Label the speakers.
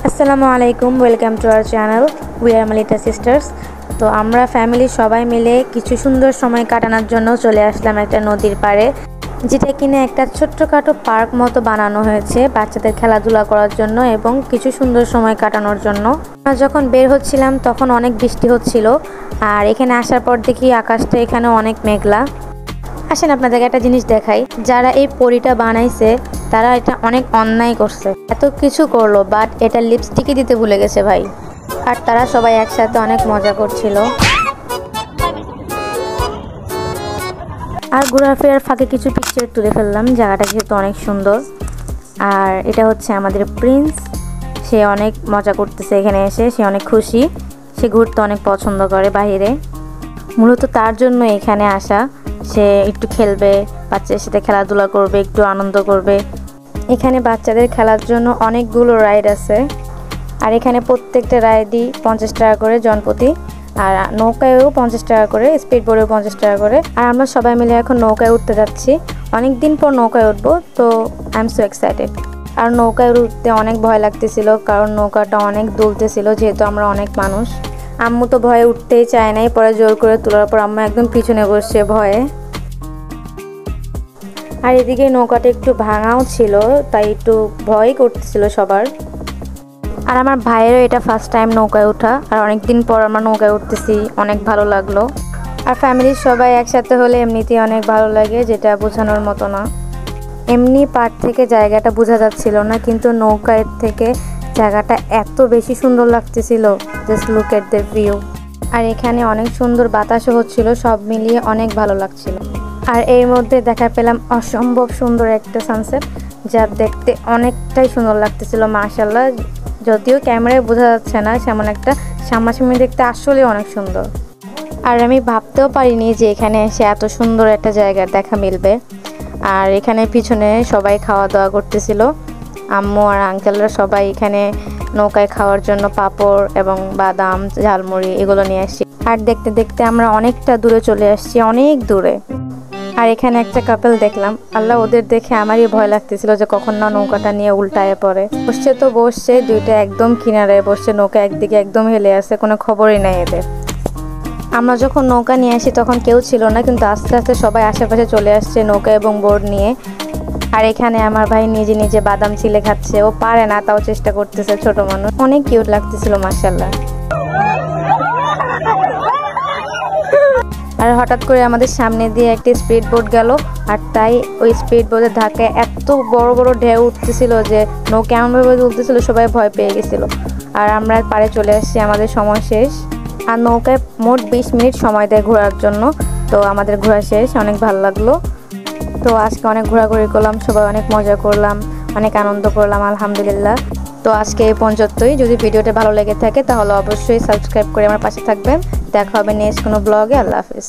Speaker 1: আসসালামু আলাইকুম, welcome to our channel we are মালিটা সিস্টার্স। তো আমরা ফ্যামিলি সবাই মিলে কিছু সুন্দর সময় কাটানোর জন্য চলে আসলাম একটা নদীর পাড়ে, যেটা কিনা একটা ছোট্টখাটো পার্ক মতো বানানো হয়েছে বাচ্চাদের খেলাধুলা করার জন্য এবং কিছু সুন্দর সময় কাটানোর জন্য। আমরা যখন বের হচ্ছিলাম তখন অনেক বৃষ্টি হচ্ছিল, আর এখানে আসার পর দেখি আকাশটা এখানে অনেক মেঘলা। আসেন আপনাদেরকে একটা জিনিস দেখাই, যারা এই পরীটা বানাইছে তারা এটা অনেক অন্যায় করছে। এত কিছু করলো বাট এটা লিপস্টিকই দিতে ভুলে গেছে ভাই। আর তারা সবাই একসাথে অনেক মজা করছিল। আর ঘোরাফেরার ফাঁকে কিছু পিকচার তুলে ফেললাম, জায়গাটা যেহেতু অনেক সুন্দর। আর এটা হচ্ছে আমাদের প্রিন্স, সে অনেক মজা করতেছে এখানে এসে, সে অনেক খুশি, সে ঘুরতে অনেক পছন্দ করে বাইরে। মূলত তার জন্য এখানে আসা, সে একটু খেলবে, বাচ্চাদের সাথে খেলাধুলা করবে, একটু আনন্দ করবে। এখানে বাচ্চাদের খেলার জন্য অনেকগুলো রাইড আছে, আর এখানে প্রত্যেকটা রাইডই 50 টাকা করে জনপ্রতি, আর নৌকায়ও 50 টাকা করে, স্পিড বোর্ডেও 50 টাকা করে। আর আমরা সবাই মিলে এখন নৌকায় উঠতে যাচ্ছি, অনেক দিন পর নৌকায় উঠবো, তো আই এম সো এক্সাইটেড। আর নৌকায় উঠতে অনেক ভয় লাগতেছিল, কারণ নৌকাটা অনেক দুলতেছিল, যেহেতু আমরা অনেক মানুষ। আম্মু তো ভয়ে উঠতেই চায় নাই, পরে জোর করে তোলার পর আম্মু একদম পিছনে বসছে ভয়ে। আর এদিকে নৌকাটা একটু ভাঙাও ছিল, তাই একটু ভয় করতেছিল সবার। আর আমার ভাইয়েরও এটা ফার্স্ট টাইম নৌকায় ওঠা, আর অনেকদিন পর আমরা নৌকায় উঠতেছি, অনেক ভালো লাগলো। আর ফ্যামিলির সবাই একসাথে হলে এমনিতেই অনেক ভালো লাগে, যেটা বোঝানোর মতো না। এমনি পাড় থেকে জায়গাটা বোঝা যাচ্ছিল না, কিন্তু নৌকায় থেকে জায়গাটা এত বেশি সুন্দর লাগতেছিল, just look at the view. আর এখানে অনেক সুন্দর বাতাসও হচ্ছিল, সব মিলিয়ে অনেক ভালো লাগছিল। আর এর মধ্যে দেখা পেলাম অসম্ভব সুন্দর একটা সানসেট, যা দেখতে অনেকটাই সুন্দর লাগতেছিল মাশাআল্লাহ। যদিও ক্যামেরায় বোঝা যাচ্ছে না সেমন একটা, সামনাসামনি দেখতে আসলে অনেক সুন্দর। আর আমি ভাবতেও পারিনি যে এখানে এসে এত সুন্দর একটা জায়গার দেখা মিলবে। আর এখানে পিছনে সবাই খাওয়া দাওয়া করতেছিল, আম্মু আর আঙ্কেলরা সবাই এখানে নৌকায় খাওয়ার জন্য পাঁপড় এবং বাদাম, ঝালমুড়ি এগুলো নিয়ে আসছি। আর দেখতে দেখতে আমরা অনেকটা দূরে চলে আসছি, অনেক দূরে। আর এখানে একটা কাপল দেখলাম, আল্লাহ, ওদের দেখে আমারই ভয় লাগতেছিল যে কখন না নৌকাটা নিয়ে উল্টায় পড়ে। বসছে তো বসছে, দুইটা একদম কিনারে বসছে, নৌকা একদিকে একদম হেলে আছে, কোনো খবরই নাই এদের। আমরা যখন নৌকা নিয়ে আসি তখন কেউ ছিল না, কিন্তু আস্তে আস্তে সবাই আশেপাশে চলে আসছে নৌকা এবং বোর্ড নিয়ে। আর এখানে আমার ভাই নিজে নিজে বাদাম ছিলে খাচ্ছে, ও পারে না তাও চেষ্টা করতেছে, ছোট মানুষ, অনেক কিউট লাগতেছিল মাশাআল্লাহ। আর হঠাৎ করে আমাদের সামনে দিয়ে একটি স্পিড বোট গেল, আর তাই ওই স্পিড বোটের ধাক্কায় এত বড় বড় ঢেউ উঠতেছিল যে নৌকা এমনভাবে তুলতেছিল, সবাই ভয় পেয়ে গেছিল। আর আমরা পাড়ে চলে আসছি, আমাদের সময় শেষ। আর নৌকায় মোট 20 মিনিট সময় দেয় ঘোরার জন্য, তো আমাদের ঘোরা শেষ, অনেক ভালো লাগলো। তো আজকে অনেক ঘোরাঘুরি করলাম, সবাই অনেক মজা করলাম, অনেক আনন্দ করলাম আলহামদুলিল্লাহ। তো আজকে এই পর্যন্তই। যদি ভিডিওটা ভালো লেগে থাকে তাহলে অবশ্যই সাবস্ক্রাইব করে আমার পাশে থাকবেন। দেখা হবে নেক্সট কোনো ব্লগে। আল্লাহ হাফিজ।